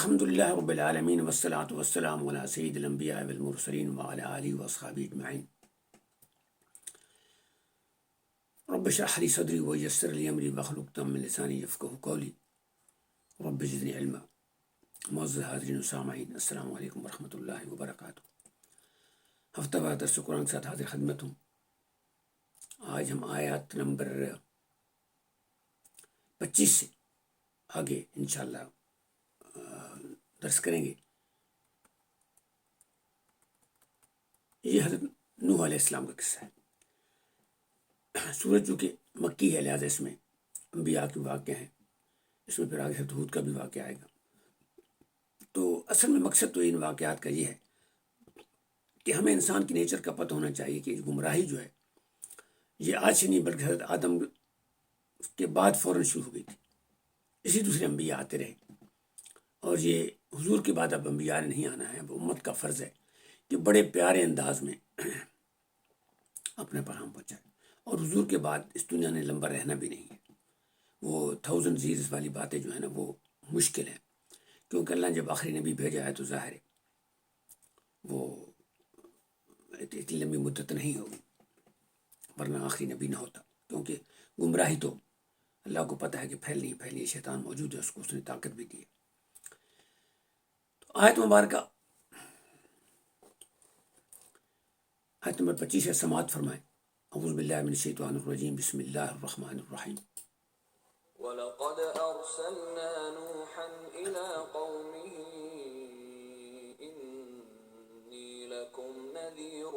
الحمد للہ رب العالمین والصلاة والسلام علی سید الانبیاء والمرسلین وعلی آلہ واصحابہ اجمعین. رب اشرح لی صدری ویسر لی امری واحلل عقدۃ من لسانی یفقہوا قولی. رب زدنی علما. معزز حاضرین و سامعین، السلام علیکم ورحمۃ اللہ وبرکاتہ. ہفتہ وار درس قرآن کے ساتھ حاضر خدمت ہوں. آج ہم آیات نمبر 25 سے آگے انشاءاللہ درس کریں گے. یہ حضرت نوح علیہ السلام کا قصہ ہے. سورج جو کہ مکی ہے، لہٰذا اس میں انبیاء کے واقعے ہیں. اس میں پھر آگے حضرت ہود کا بھی واقعہ آئے گا. تو اصل میں مقصد تو ان واقعات کا یہ ہے کہ ہمیں انسان کی نیچر کا پتہ ہونا چاہیے کہ گمراہی جو ہے یہ آج سے نہیں بلکہ حضرت آدم کے بعد فوراً شروع ہو گئی تھی. اسی دوسرے انبیاء آتے رہے، اور یہ حضور کے بعد اب انبیاء نے نہیں آنا ہے. اب امت کا فرض ہے کہ بڑے پیارے انداز میں اپنے پیغام پہنچائے. اور حضور کے بعد اس دنیا نے لمبا رہنا بھی نہیں ہے. وہ 1000 years والی باتیں جو ہیں نا وہ مشکل ہیں، کیونکہ اللہ نے جب آخری نبی بھیجا ہے تو ظاہر ہے وہ اتنی لمبی مدت نہیں ہوگی، ورنہ آخری نبی نہ ہوتا. کیونکہ گمراہی تو اللہ کو پتہ ہے کہ پھیلنی پھیلنی، شیطان موجود ہے، اس نے طاقت بھی دی ہے. تو آیت مبارکہ آیت نمبر 25 ہے. سماعت فرمائیں. اعوذ باللہ من الشیطان الرجیم، بسم اللہ الرحمن الرحیم. وَلَقَدْ أَرْسَلْنَا نُوحًا إِلَىٰ قَوْمِهِ إِنِّي لَكُمْ نَذِيرٌ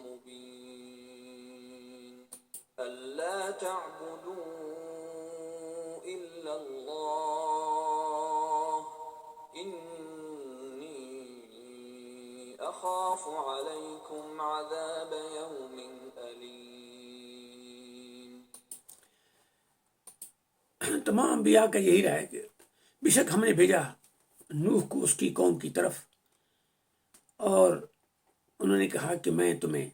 مُّبِينٌ أَلَّا تَعْبُدُوا إِلَّا اللَّهَ إِنِّي أَخَافُ عَلَيْكُمْ عَذَابَ يَوْمٍ أَلِيمٍ. تمام انبیاء کا یہی رہا ہے کہ بے شک ہم نے بھیجا نوح کو اس کی قوم کی طرف، اور انہوں نے کہا کہ میں تمہیں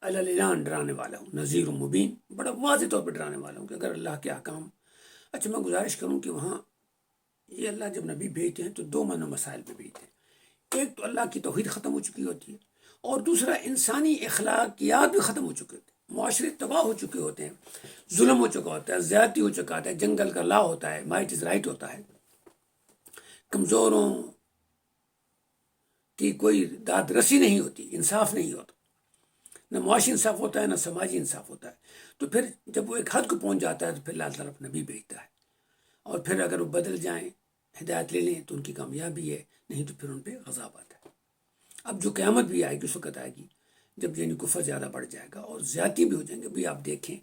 الاعلان ڈرانے والا ہوں، نذیر مبین، بڑا واضح طور پر ڈرانے والا ہوں کہ اگر اللہ کے احکام. اچھا، میں گزارش کروں کہ وہاں یہ اللہ جب نبی بھیجتے ہیں تو 2 مسائل پہ بھیجتے ہیں. ایک تو اللہ کی توحید ختم ہو چکی ہوتی ہے، اور دوسرا انسانی اخلاقیات بھی ختم ہو چکے ہوتے ہیں. معاشرے تباہ ہو چکے ہوتے ہیں، ظلم ہو چکا ہوتا ہے، زیادتی ہو چکا ہوتا ہے، جنگل کا لا ہوتا ہے، مائٹ از رائٹ ہوتا ہے، کمزوروں کی کوئی داد رسی نہیں ہوتی، انصاف نہیں ہوتا، نہ معاشی انصاف ہوتا ہے نہ سماجی انصاف ہوتا ہے. تو پھر جب وہ ایک حد کو پہنچ جاتا ہے تو پھر اللہ تعالیٰ نبی بھیجتا ہے. اور پھر اگر وہ بدل جائیں، ہدایت لے لیں تو ان کی کامیابی ہے، نہیں تو پھر ان پہ عذاب آتا ہے. اب جو قیامت بھی آئے گی اس وقت آئے گی جب یعنی کفر زیادہ بڑھ جائے گا اور زیادتی بھی ہو جائیں گے. بھی آپ دیکھیں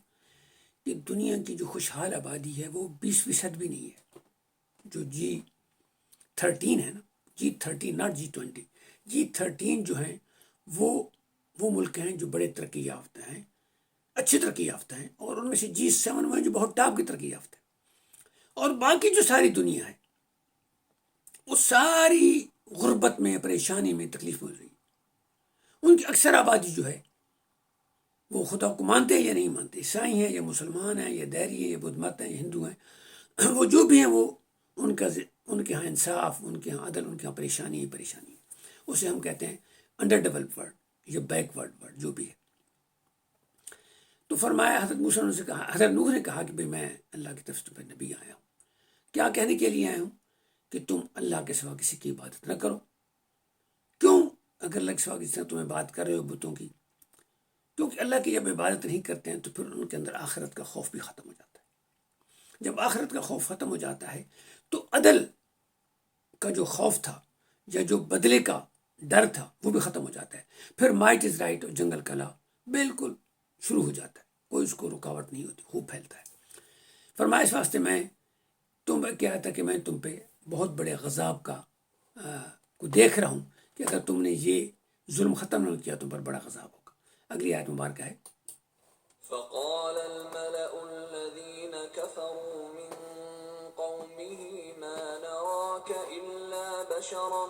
کہ دنیا کی جو خوشحال آبادی ہے وہ 20% بھی نہیں ہے. جو G13 ہے نا، G13 ناٹ G20، G13 جو ہیں وہ ملک ہیں جو بڑے ترقی یافتہ ہیں، اچھی ترقی یافتہ ہیں، اور ان میں سے G7 وہ ہیں جو بہت ٹاپ کی ترقی یافتہ ہیں. اور باقی جو ساری دنیا ہے وہ ساری غربت میں، پریشانی میں، تکلیف میں رہی. ان کی اکثر آبادی جو ہے وہ خدا کو مانتے ہیں یا نہیں مانتے، عیسائی ہیں یا مسلمان ہیں یا دیری ہیں یا بدھ مت ہیں یا ہندو ہیں، وہ جو بھی ہیں وہ ان کے ہاں انصاف، ان کے ہاں عدل، ان کے ہاں پریشانی ہی پریشانی ہے. اسے ہم کہتے ہیں انڈر ڈیولپ ورلڈ یا بیک ورڈ ورلڈ جو بھی ہے. تو فرمایا حضرت موسیٰ نے سے کہا، حضرت نوح نے کہا کہ بھئی میں اللہ کی طرف سے تمہیں نبی آیا ہوں. کیا کہنے کے لیے آیا ہوں؟ کہ تم اللہ کے سوا کسی کی عبادت نہ کرو. کیوں؟ اگر اللہ کے سوا کسی طرح تمہیں بات کر رہے ہو بتوں کی، کیونکہ اللہ کی جب عبادت نہیں کرتے ہیں تو پھر ان کے اندر آخرت کا خوف بھی ختم ہو جاتا ہے. جب آخرت کا خوف ختم ہو جاتا ہے تو عدل کا جو خوف تھا یا جو بدلے کا ڈر تھا وہ بھی ختم ہو جاتا ہے. پھر مائٹ از رائٹ اور جنگل کا لا بالکل شروع ہو جاتا ہے، کوئی اس کو رکاوٹ نہیں ہوتی، خوب پھیلتا ہے. فرمایا اس واسطے میں تم کیا تھا کہ میں تم پہ بہت بڑے غضب کو دیکھ رہا ہوں کہ اگر تم نے یہ ظلم ختم نہ کیا تم پر بڑا غضب ہوگا. اگلی آیت مبارکہ ہے. فقال الملأ الذين كفروا من قومه ما نراك إلا بشرا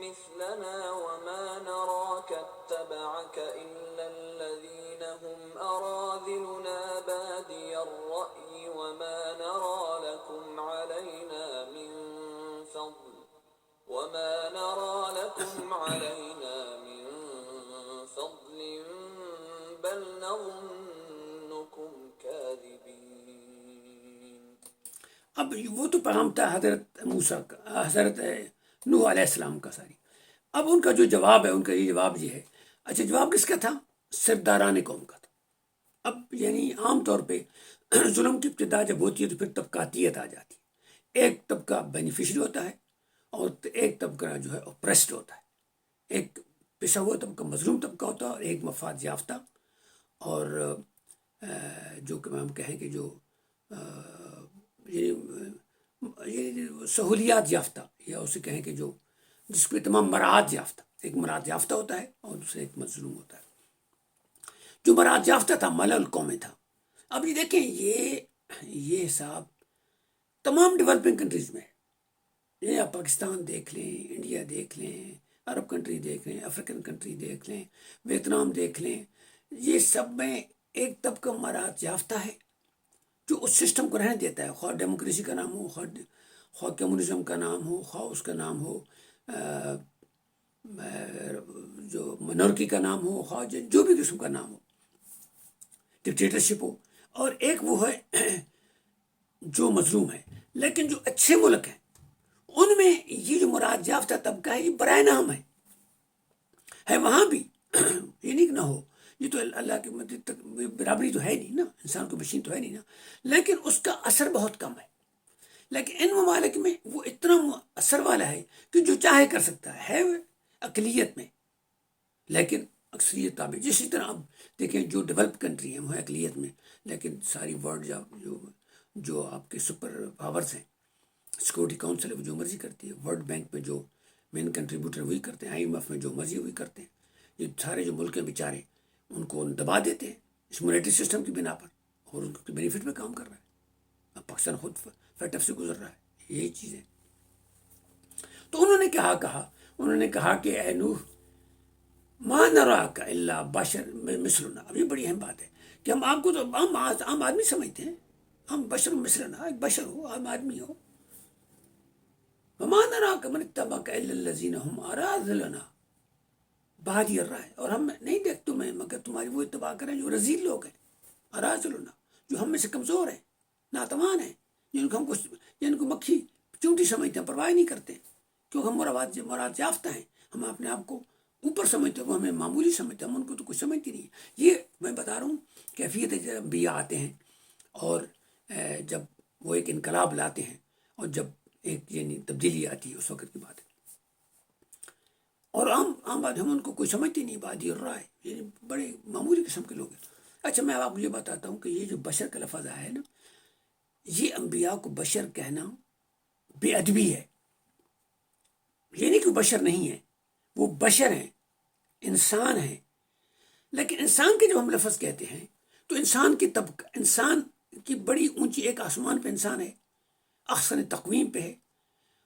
مثلنا وما نراك اتبعك إلا الذين هم أراذلنا بادي الرأي وما نرى لكم علينا من نرى لكم علينا من فضل بل نظنكم كاذبين. اب وہ تو پیغام تھا حضرت موسیٰ کا، حضرت نوح علیہ السلام کا ساری. اب ان کا جو جواب ہے، ان کا یہ جواب یہ ہے. اچھا، جواب کس کا تھا؟ سرداران قوم کا تھا. اب یعنی عام طور پہ ظلم کی ابتدا جب ہوتی ہے تو پھر طبقاتیت آ جاتی ہے. ایک طبقہ بینیفیشری ہوتا ہے اور ایک طبقہ جو ہے اوپریسڈ ہوتا ہے. ایک پسا ہوا طبقہ مظلوم طبقہ ہوتا ہے، اور ایک مفاد یافتہ اور جو کہ ہم کہیں کہ جو یہ سہولیات یافتہ، یا اسے کہیں کہ جو جس کو تمام مراعات یافتہ. ایک مراعات یافتہ ہوتا ہے اور دوسرا ایک مظلوم ہوتا ہے. جو مراعات یافتہ تھا ملأ القوم تھا. اب یہ دیکھیں، یہ حساب تمام ڈیولپنگ کنٹریز میں ہے. یہ آپ پاکستان دیکھ لیں، انڈیا دیکھ لیں، عرب کنٹری دیکھ لیں، افریقن کنٹری دیکھ لیں، ویتنام دیکھ لیں، یہ سب میں ایک طبقہ مراعات یافتہ ہے جو اس سسٹم کو رہنے دیتا ہے، خواہ ڈیموکریسی کا نام ہو، خواہ کمیونزم کا نام ہو، خواہ اس کا نام ہو جو منارکی کا نام ہو، خواہ جو بھی قسم کا نام ہو، ڈکٹیٹرشپ ہو. اور ایک وہ ہے جو مظلوم ہے. لیکن جو اچھے ملک ہیں ان میں یہ جو مراد یافتہ طبقہ ہے یہ برائے نام ہے وہاں بھی. یہ نہیں کہ نہ ہو، یہ تو اللہ کی برابری تو ہے نہیں نا، انسان کو مشین تو ہے نہیں نا، لیکن اس کا اثر بہت کم ہے. لیکن ان ممالک میں وہ اتنا اثر والا ہے کہ جو چاہے کر سکتا ہے اقلیت میں، لیکن اکثریت تابع. جسی طرح اب دیکھیں جو ڈیولپ کنٹری ہیں وہ اقلیت میں، لیکن ساری ورلڈ جو آپ کے سپر پاورز ہیں، سیکورٹی کونسل ہے وہ جو مرضی کرتی ہے، ورلڈ بینک میں جو مین کنٹریبیوٹر وہی کرتے ہیں، IMF میں جو مرضی وہی کرتے ہیں. یہ سارے جو ملک ہیں بیچارے ان کو دبا دیتے ہیں اس مونیٹری سسٹم کی بنا پر، اور ان کے بینیفٹ میں کام کر رہا ہے. اب پاکستان خود فیٹف سے گزر رہا ہے. یہی چیز ہے. تو انہوں نے کہا کہ اے نوح ما نراک الا بشر مثلنا. اب یہ بڑی اہم بات ہے کہ ہم آپ کو تو ہم عام آدمی سمجھتے ہیں. ہم بشر مثلنا، ایک بشر ہو، عام آدمی ہو. وما نراک من اتبعک الا الذین هم اراذلنا بادی الرائے. اور ہم نہیں دیکھ تمہیں مگر تمہاری وہ اتباع کریں جو رذیل لوگ ہیں، اراذلنا، جو ہم میں سے کمزور ہیں، ناتوان ہیں، جن کو مکھی چونٹی سمجھتے ہیں، پرواہ نہیں کرتے، کیونکہ ہم مراد یافتہ ہیں. ہم اپنے آپ کو اوپر سمجھتے ہیں، وہ ہمیں معمولی سمجھتے ہیں، ہم ان کو تو کچھ سمجھتی نہیں. یہ میں بتا رہا ہوں کیفیت ہے جب انبیاء آتے ہیں اور جب وہ ایک انقلاب لاتے ہیں، اور جب ایک یعنی تبدیلی آتی ہے، اس وقت کی بات ہے. اور عام بات ہم ان کو کوئی سمجھتی نہیں. بادی الرائے یعنی بڑے معمولی قسم کے لوگ ہیں. اچھا، میں آپ کو یہ بتاتا ہوں کہ یہ جو بشر کا لفظ ہے نا، یہ انبیاء کو بشر کہنا بے ادبی ہے. یہ نہیں کہ وہ بشر نہیں ہے، وہ بشر ہیں، انسان ہیں. لیکن انسان کے جب ہم لفظ کہتے ہیں تو انسان کی بڑی اونچی ایک آسمان پہ انسان ہے، احسن تقویم پہ ہے،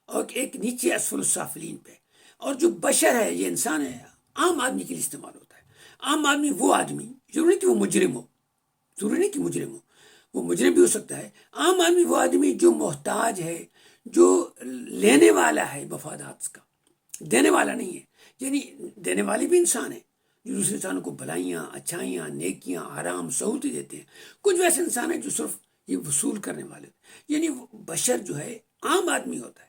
اور ایک نیچے اسفل السافلین پہ. اور جو بشر ہے، یہ انسان ہے، عام آدمی کے لیے استعمال ہوتا ہے. عام آدمی وہ آدمی، ضروری نہیں کہ وہ مجرم ہو، وہ مجرم بھی ہو سکتا ہے. عام آدمی وہ آدمی جو محتاج ہے، جو لینے والا ہے مفادات کا، دینے والا نہیں ہے. یعنی دینے والے بھی انسان ہیں جو دوسرے انسانوں کو بھلائیاں، اچھائیاں، نیکیاں، آرام، سہولتیں دیتے ہیں. کچھ ویسے انسان ہیں جو صرف یہ وصول کرنے والے. یعنی بشر جو ہے عام آدمی ہوتا ہے.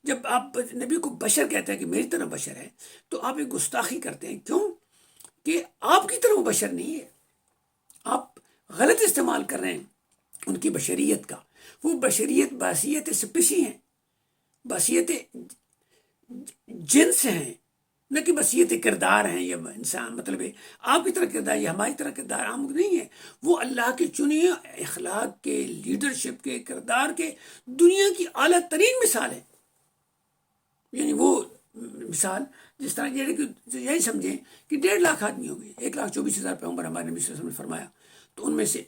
جب آپ نبی کو بشر کہتے ہیں کہ میری طرح بشر ہے، تو آپ ایک گستاخی کرتے ہیں. کیوں؟ کہ آپ کی طرح وہ بشر نہیں ہے. آپ غلط استعمال کر رہے ہیں ان کی بشریت کا. وہ بشریت بحیثیت سپیسی ہیں، بحیثیت جنس ہیں، نہ کہ بحیثیت کردار ہیں. یہ انسان مطلب ہے آپ کی طرح کردار، یہ ہماری طرح کردار عام نہیں ہے. وہ اللہ کے چنے اخلاق کے، لیڈرشپ کے، کردار کے دنیا کی اعلیٰ ترین مثال ہے. یعنی وہ مثال جس طرح یہی سمجھیں کہ 1.5 لاکھ آدمی ہو گئے، 1,24,000 پیغمبر ہمارے نبی صلی اللہ علیہ وسلم نے فرمایا. تو ان میں سے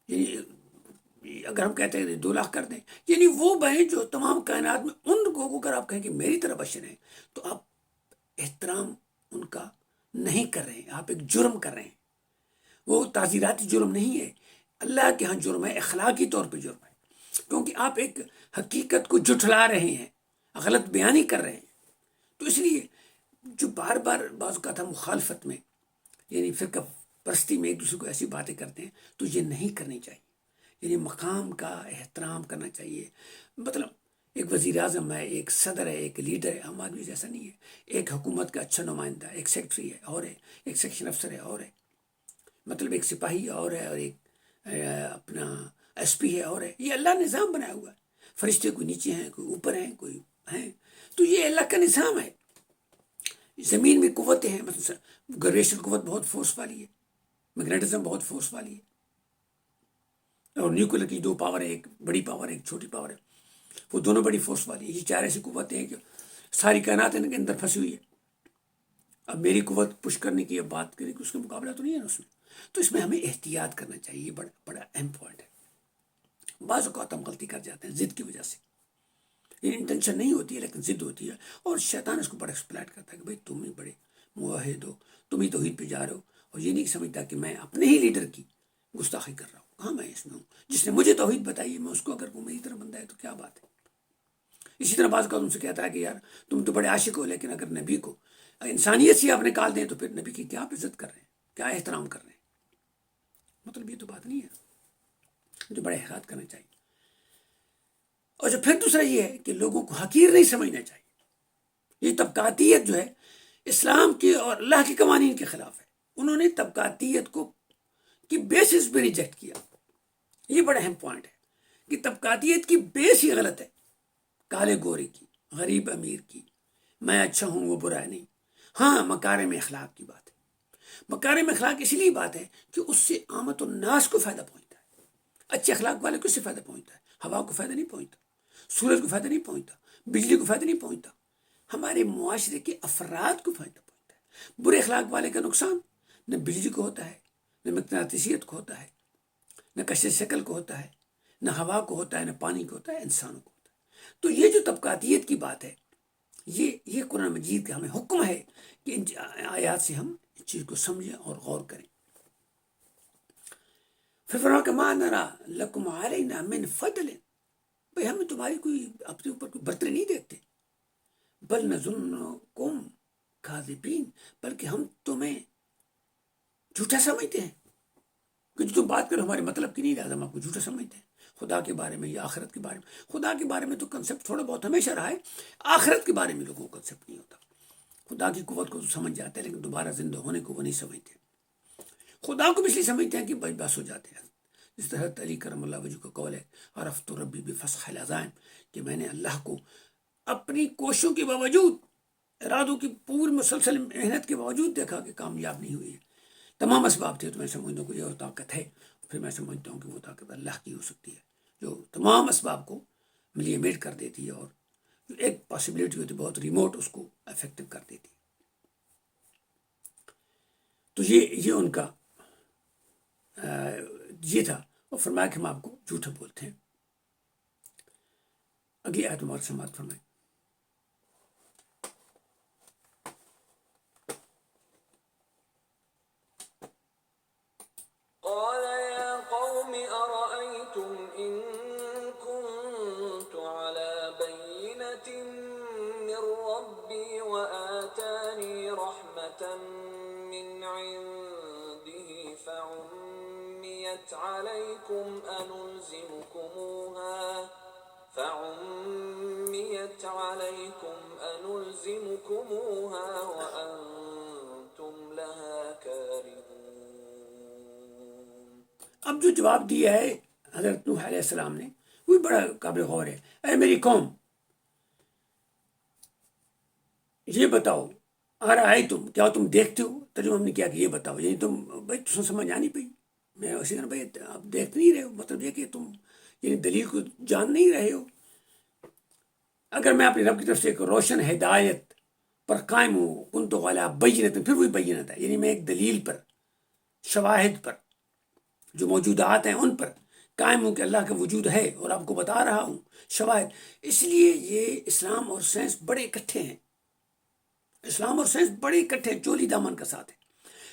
یعنی اگر ہم کہتے ہیں 2 لاکھ کر دیں، یعنی وہ بہیں جو تمام کائنات میں ان کو اگر آپ کہیں کہ میری طرح بشر ہیں، تو آپ احترام ان کا نہیں کر رہے ہیں، آپ ایک جرم کر رہے ہیں. وہ تعزیراتی جرم نہیں ہے، اللہ کے ہاں جرم ہے، اخلاقی طور پہ جرم ہے. کیونکہ آپ ایک حقیقت کو جھٹلا رہے ہیں، غلط بیانی کر رہے ہیں. تو اس لیے جو بار بار بعض اوقات ہم مخالفت میں یعنی فرقہ پرستی میں ایک دوسرے کو ایسی باتیں کرتے ہیں تو یہ نہیں کرنی چاہیے. یعنی مقام کا احترام کرنا چاہیے. مطلب ایک وزیر اعظم ہے، ایک صدر ہے، ایک لیڈر ہے، عام آدمی جیسا نہیں ہے. ایک حکومت کا اچھا نمائندہ، ایک سیکٹری ہے اور ہے، ایک سیکشن افسر ہے اور ہے، مطلب ایک سپاہی اور ہے، اور ایک اپنا ایس پی ہے اور ہے. یہ اللہ نے نظام بنایا ہوا ہے. فرشتے کوئی نیچے ہیں، کوئی اوپر ہیں، کوئی ہیں. تو یہ اللہ کا نظام ہے. زمین میں قوتیں ہیں، مثلا گریویشن قوت بہت فورس والی ہے، میگنیٹزم بہت فورس والی ہے، اور نیوکلر کی دو پاور ہے، ایک بڑی پاور ہے، ایک چھوٹی پاور ہے. وہ دونوں بڑی فورس والی ہے. یہ چار ایسی قوتیں ہیں کہ ساری کائنات ان کے اندر پھنسی ہوئی ہے. اب میری قوت پش کرنے کی اب بات کریں کہ اس کا مقابلہ تو نہیں ہے نا اس میں. تو اس میں ہمیں احتیاط کرنا چاہیے. یہ بڑا بڑا اہم پوائنٹ ہے. بعض اوقات ہم غلطی کر جاتے ہیں ضد کی وجہ سے. یہ انٹینشن نہیں ہوتی ہے لیکن ضد ہوتی ہے، اور شیطان اس کو بڑا ایکسپلائٹ کرتا ہے کہ بھائی تم ہی بڑے موحد ہو، تم ہی توحید پہ جا رہے ہو، اور یہ نہیں سمجھتا کہ میں اپنے ہی لیڈر کی گستاخی کر رہا ہوں. کہاں میں اس میں ہوں؟ جس نے مجھے توحید بتائی ہے میں اس کو اگر وہ میری طرح بندہ ہے تو کیا بات ہے. اسی طرح بعض اوقات ان سے کہتا ہے کہ یار تم تو بڑے عاشق ہو، لیکن اگر نبی کو انسانیت سے آپ نکال دیں تو پھر نبی کی کیا آپ عزت کر رہے ہیں، کیا احترام کر رہے ہیں. مطلب یہ تو بات نہیں ہے، جو بڑے احتیاط کرنا چاہیے. اور جو پھر دوسرا یہ ہے کہ لوگوں کو حقیر نہیں سمجھنا چاہیے. یہ طبقاتیت جو ہے اسلام کے اور اللہ کے قوانین کے خلاف ہے. انہوں نے طبقاتیت کو کی بیسس پہ ریجیکٹ کیا. یہ بڑا اہم پوائنٹ ہے کہ طبقاتیت کی بیس ہی غلط ہے. کالے گورے کی، غریب امیر کی، میں اچھا ہوں وہ برا ہے نہیں. ہاں مکارم اخلاق کی بات ہے. مکارم اخلاق اس لیے بات ہے کہ اس سے عامت الناس کو فائدہ پہنچتا ہے. اچھے اخلاق والے کو اس سے فائدہ پہنچتا ہے. ہوا کو فائدہ نہیں پہنچتا، سورج کو فائدہ نہیں پہنچتا، بجلی کو فائدہ نہیں پہنچتا، ہمارے معاشرے کے افراد کو فائدہ پہنچتا ہے. برے اخلاق والے کا نقصان نہ بجلی کو ہوتا ہے، نہ مقناطیسیت کو ہوتا ہے، نہ کشش شکل کو ہوتا ہے، نہ ہوا کو ہوتا ہے، نہ پانی کو ہوتا ہے، انسانوں کو ہوتا ہے. تو یہ جو طبقاتیت کی بات ہے، یہ قرآن مجید کا ہمیں حکم ہے کہ ان آیات سے ہم اس چیز کو سمجھیں اور غور کریں. پھر فرمایا کہ ما نرا لکم علینا من فضل، بھائی ہم تمہاری کوئی اپنے اوپر کوئی برتری نہیں دیکھتے. بل نظنکم کاذبین، بلکہ ہم تمہیں جھوٹا سمجھتے ہیں کہ جو تم بات کرو ہمارے مطلب کی نہیں، لہٰذا ہم آپ کو جھوٹا سمجھتے ہیں. خدا کے بارے میں یا آخرت کے بارے میں، خدا کے بارے میں تو کنسیپٹ تھوڑا بہت ہمیشہ رہا ہے، آخرت کے بارے میں لوگوں کو کنسیپٹ نہیں ہوتا. خدا کی قوت کو تو سمجھ جاتے ہیں لیکن دوبارہ زندہ ہونے کو وہ نہیں سمجھتے. خدا کو بھی اس لیے سمجھتے ہیں کہ بس بس ہو جاتے ہیں. جس طرح علی کرم اللہ وجہ کا قول ہے، عرفت ربی بفصح العزائم، کہ میں نے اللہ کو اپنی کوششوں کے باوجود، ارادوں کی پوری مسلسل محنت کے باوجود دیکھا کہ کامیاب نہیں ہوئی ہے. تمام اسباب تھے تو میں سمجھتا ہوں کہ یہ طاقت ہے. پھر میں سمجھتا ہوں کہ وہ طاقت اللہ کی ہو سکتی ہے جو تمام اسباب کو ملیمیٹ کر دیتی ہے، اور جو ایک پاسبلٹی ہوتی ہے بہت ریموٹ اس کو افیکٹو کر دیتی ہے. تو یہ ان کا یہ تھا. اور فرمایا کہ ہم آپ کو جھوٹا بولتے ہیں. اگلی آیت مبارک سماعت فرمائیں. قال يا قوم أرأيتم إن كنت على بينة من ربي وآتاني رحمة من عنده فعميت عليكم أنلزمكموها وأنتم لها كارهون. اب جو جواب دیا ہے حضرت نوح علیہ السلام نے وہ بڑا قابل غور ہے. اے میری قوم، یہ بتاؤ، تم کیا تم دیکھتے ہو؟ ترجمہ ہم نے کیا کہ یہ بتاؤ، یعنی تم بھائی تم سمجھ آ نہیں پئی. میں اسی طرح بھائی آپ دیکھ نہیں رہے ہو، مطلب یہ کہ تم یعنی دلیل کو جان نہیں رہے ہو. اگر میں اپنے رب کی طرف سے ایک روشن ہدایت پر قائم ہوں، کن تو غالا بینت، پھر وہی بینت ہے، یعنی میں ایک دلیل پر، شواہد پر، جو موجودات ہیں ان پر قائم ہوں کہ اللہ کا وجود ہے، اور آپ کو بتا رہا ہوں شواہد. اس لیے یہ اسلام اور سائنس بڑے اکٹھے ہیں. اسلام اور سائنس بڑے اکٹھے ہیں، چولی دامن کا ساتھ ہے.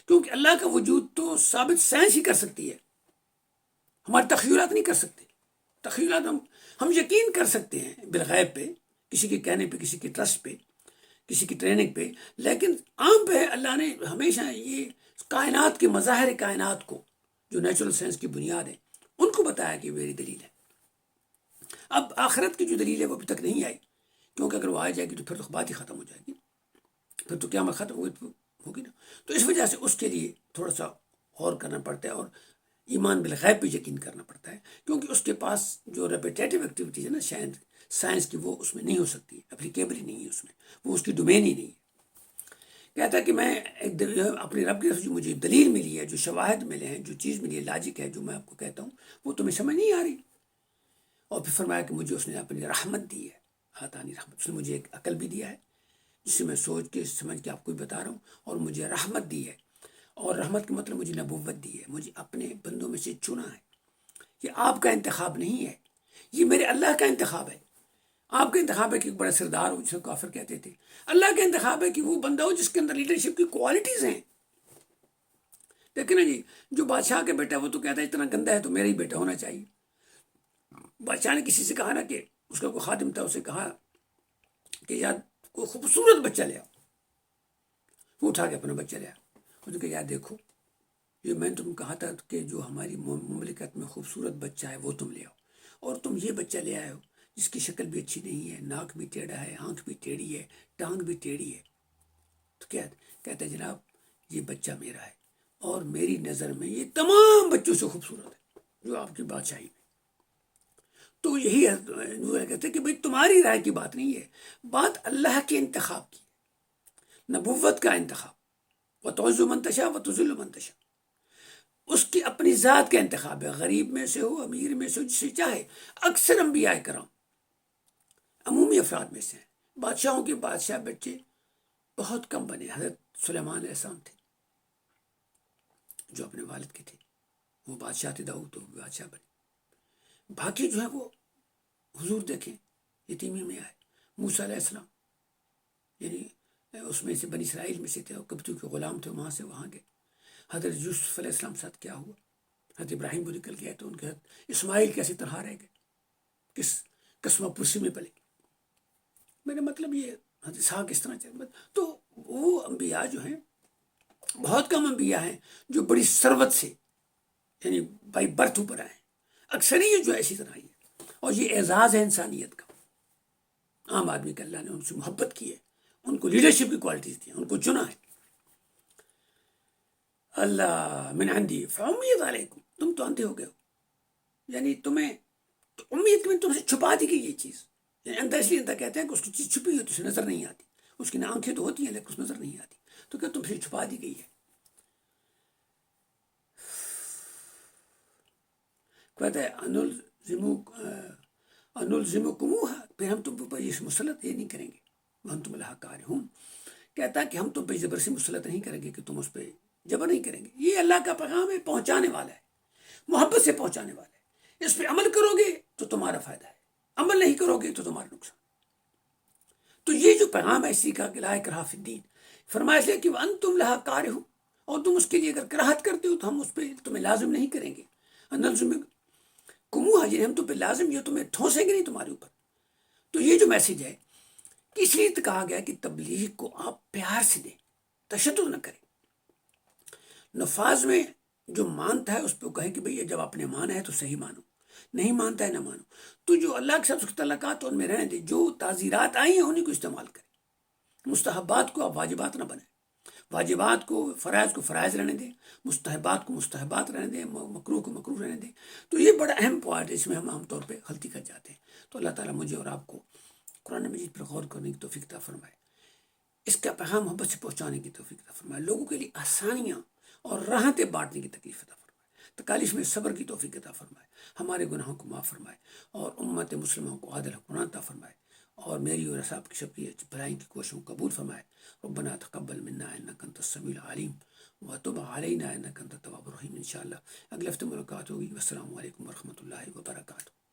کیونکہ اللہ کا وجود تو ثابت سائنس ہی کر سکتی ہے، ہمارے تخیلات نہیں کر سکتے. تخیلات ہم یقین کر سکتے ہیں بالغیب پہ کسی کے کہنے پہ، کسی کے ٹرسٹ پہ، کسی کی ٹریننگ پہ، لیکن عام پہ اللہ نے ہمیشہ یہ کائنات کے مظاہر کائنات کو جو نیچرل سائنس کی بنیاد ہے ان کو بتایا کہ میری دلیل ہے۔ اب آخرت کی جو دلیل ہے وہ ابھی تک نہیں آئی، کیونکہ اگر وہ آ جائے گی تو پھر تو بات ہی ختم ہو جائے گی، پھر تو قیامت ختم ہوگی نا۔ تو اس وجہ سے اس کے لیے تھوڑا سا غور کرنا پڑتا ہے اور ایمان بالغیب پہ یقین کرنا پڑتا ہے، کیونکہ اس کے پاس جو ریپیٹیٹیو ایکٹیویٹیز ہے نا شاید سائنس کی، وہ اس میں نہیں ہو سکتی، اپلیکیبل ہی نہیں ہے اس میں، وہ اس کی ڈومین ہی نہیں ہے۔ کہتا ہے کہ میں اپنے رب کی طرف جو مجھے دلیل ملی ہے، جو شواہد ملے ہیں، جو چیز ملی ہے، لاجک ہے جو میں آپ کو کہتا ہوں، وہ تمہیں سمجھ نہیں آ رہی۔ اور پھر فرمایا کہ مجھے اس نے اپنی رحمت دی ہے، آتانی رحمت، اس نے مجھے ایک عقل بھی دیا ہے جسے میں سوچ کے سمجھ کے آپ کو بھی بتا رہا ہوں، اور مجھے رحمت دی ہے، اور رحمت کا مطلب مجھے نبوت دی ہے، مجھے اپنے بندوں میں سے چنا ہے۔ یہ آپ کا انتخاب نہیں ہے، یہ میرے اللہ کا انتخاب ہے۔ آپ کا انتخاب ہے کہ ایک بڑا سردار ہو جسے کافر کہتے تھے، اللہ کا انتخاب ہے کہ وہ بندہ ہو جس کے اندر لیڈرشپ کی کوالٹیز ہیں۔ دیکھیں نا جی، جو بادشاہ کا بیٹا وہ تو کہتا ہے اتنا گندا ہے تو میرا ہی بیٹا ہونا چاہیے۔ بادشاہ نے کسی سے کہا نا کہ اس کا کوئی خادم تھا، اسے کہا کہ یار کوئی خوبصورت بچہ لے آؤ، وہ اٹھا کے اپنا بچہ لے آیا، اس نے کہا یار دیکھو یہ میں نے تم کہا تھا کہ جو ہماری مملکت میں خوبصورت بچہ ہے وہ تم لے آؤ، اور تم یہ بچہ لے آئے ہو جس کی شکل بھی اچھی نہیں ہے، ناک بھی ٹیڑھا ہے، آنکھ بھی ٹیڑھی ہے، ٹانگ بھی ٹیڑھی ہے۔ تو کیا کہتا ہے جناب یہ بچہ میرا ہے، اور میری نظر میں یہ تمام بچوں سے خوبصورت ہے جو آپ کی بادشاہی میں۔ تو یہی ہے، کہتے ہیں کہ بھائی تمہاری رائے کی بات نہیں ہے، بات اللہ کے انتخاب کی، نبوت کا انتخاب، وتعز من تشاء وتذل من تشاء، اس کی اپنی ذات کا انتخاب ہے، غریب میں سے ہو، امیر میں سے ہو، جسے چاہے۔ اکثر انبیاء کرام عمومی افراد میں سے ہیں، بادشاہوں کے بادشاہ بچے بہت کم بنے۔ حضرت سلیمان علیہ السلام تھے جو اپنے والد کے تھے، وہ بادشاہ تھے، داؤد تو بادشاہ بنے۔ باقی جو ہے وہ حضور دیکھیں یتیمی میں آئے، موسیٰ علیہ السلام یعنی اس میں سے بنی اسرائیل میں سے تھے، اور قبطیوں کے غلام تھے، وہاں سے وہاں گئے۔ حضرت یوسف علیہ السلام ساتھ کیا ہوا، حضرت ابراہیم کو نکل گیا تو ان کے حضرت اسماعیل کیسے تنہا رہ گئے، کس قسمہ پرسی میں پلے۔ میرا مطلب یہ حضرت اسحاق کس طرح چل، تو وہ انبیاء جو ہیں بہت کم انبیاء ہیں جو بڑی ثروت سے یعنی بائی برتھ اوپر آئے، اکثریت جو ایسی طرح ہی ہے، اور یہ اعزاز ہے انسانیت کا۔ عام آدمی کا اللہ نے ان سے محبت کی ہے، ان کو لیڈرشپ کی کوالٹیز دی ہیں، ان کو چنا ہے۔ اللہ من عندی فامید علیکم، تم تو اندھے ہو گئے ہو، یعنی تمہیں تو امید میں تم سے چھپا دی گئی یہ چیز، یعنی اندھا اس لیے اندھا کہتے ہیں کہ اس کی چیز چھپی ہوئی تو اسے نظر نہیں آتی، اس کی آنکھیں تو ہوتی ہیں لیکن اس نظر نہیں آتی، تو کیا تم سے چھپا دی گئی ہے۔ کہتا ہے انلزمکموہا، پھر ہم تم پر یہ مسلط یہ نہیں کریں گے، وانتم لہا کارہون، کہتا ہے کہ ہم تم پہ زبر سے مسلط نہیں کریں گے، کہ تم اس پہ جبر نہیں کریں گے۔ یہ اللہ کا پیغام ہے، پہنچانے والا ہے، محبت سے پہنچانے والا ہے۔ اس پہ عمل کرو گے تو تمہارا فائدہ ہے، عمل نہیں کرو گے تو تمہارا نقصان۔ تو یہ جو پیغام ہے اسی کا کہ لا اکراہ فی الدین، فرمایا اس لیے کہ وانتم لہا کارہون، اور تم اس کے لیے اگر کراہت کرتے ہو تو ہم اس پہ تمہیں لازم نہیں کریں گے۔ انلزمکموہا یعنی ہم تم پہ لازم، یہ تمہیں ٹھونسیں گے نہیں تمہارے اوپر۔ تو یہ جو میسج ہے کہ اس لیے کہا گیا کہ تبلیغ کو آپ پیار سے دیں، تشدد نہ کریں۔ نفاذ میں جو مانتا ہے اس پہ کہیں کہ بھئی جب آپ نے مانا ہے تو صحیح مانو، نہیں مانتا ہے نہ مانو۔ تو جو اللہ کے ساتھ اس کے تعلقات ان میں رہنے دے، جو تعزیرات آئی ہیں انہیں کو استعمال کریں۔ مستحبات کو آپ واجبات نہ بنائیں، واجبات کو فرائض کو فرائض رہنے دیں، مستحبات کو مستحبات رہنے دیں، مکروہ کو مکروہ رہنے دیں۔ تو یہ بڑا اہم پوائنٹ ہے، اس میں ہم عام طور پہ غلطی کر جاتے ہیں۔ تو اللہ تعالیٰ مجھے اور آپ کو قرآن مجید پر غور کرنے کی توفیق عطا فرمائے، اس کا پیغام محبت سے پہنچانے کی توفیق عطا فرمائے، لوگوں کے لیے آسانیاں اور راحتیں بانٹنے کی تکلیف عطا فرمائے، تکالیف میں صبر کی توفیق عطا فرمائے، ہمارے گناہوں کو معاف فرمائے، اور امت مسلموں کو عادل حکمران عطا فرمائے، اور میری اور اصحاب کی سب کی بھلائی کی کوششوں کو قبول فرمائے۔ ربنا تقبل منا انک انت السمیع العلیم وتب علینا انک انت التواب الرحیم۔ انشاءاللہ اگلے ہفتے ملاقات ہوگی۔ والسلام علیکم ورحمۃ اللہ وبرکاتہ۔